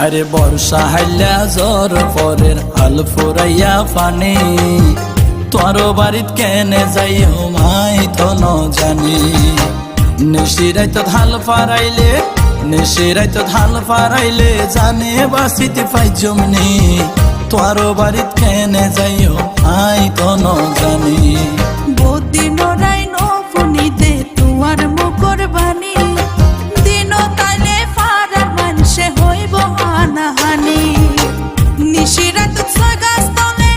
আরে বর্ষা হাইলা জ্বর পরের হাল ফুরাইয়া পানি তোর বাড়িত কেনে যাইও মাই তো ন জানি নিশিরাই তো ধাল ফারাইলে জানে বাসিতে পাই জমনি তোর বাড়িত কেনে যাইও মাই তো ন জানি বদিন রাই নফুনিতে তোমার মুখর বাণী দিন তাইলে ফারার মানুষে হইব হানাহানি নিশিরাত স্বর্গাস্তলে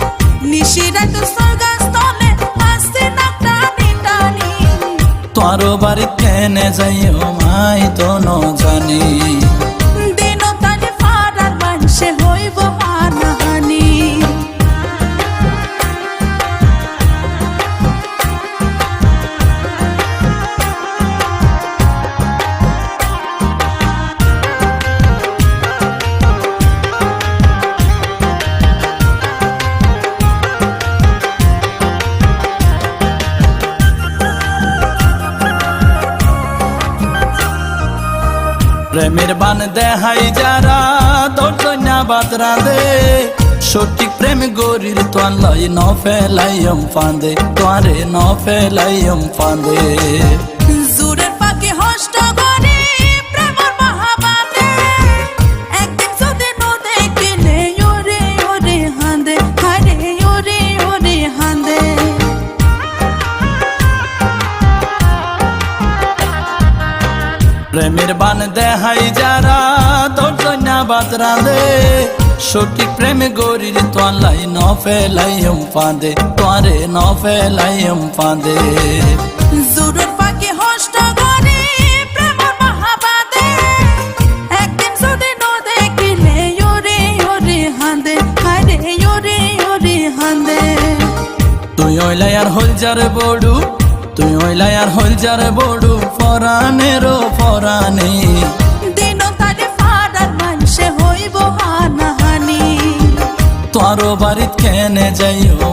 আসতে না টানি টানি তোর বাড়িত কেনে যাইও মাই তো ন জানি দিন তাইলে ফারার মানুষে হইব হানাহানি প্রেমের বান দেহাই যারা দর্জনা বাতরা দে সঠিক প্রেম গরির তোয়ান লাই ন ফেলাইম ফাঁদে তোয়ারে ন ফেলাইম ফাঁদে জুরের পাকে হষ্ট করে প্রেমর মহাবাদে একদিন যদি ন দেখিলে ওরে ওরে হাঁদে হারে ওরে ওরে হাঁদে প্রেমের বান দেহাই যারা দর্জনা বাতরা দে সঠিক প্রেম গরির তোয়ান লাই ন ফেলাইম ফাঁদে তোয়ারে ন ফেলাইম ফাঁদে জুরের পাকে হষ্ট করে প্রেমর মহাবাদে একদিন যদি ন দেখিলে ওরে ওরে হাঁদে হারে ওরে ওরে হাঁদে তুই ওইলায়ার হল যার বড়ু ফরানেরও ফরানে দিন তাইলে ফারার মানুষে হইব হানাহানি তোর বাড়িত কেনে যাইও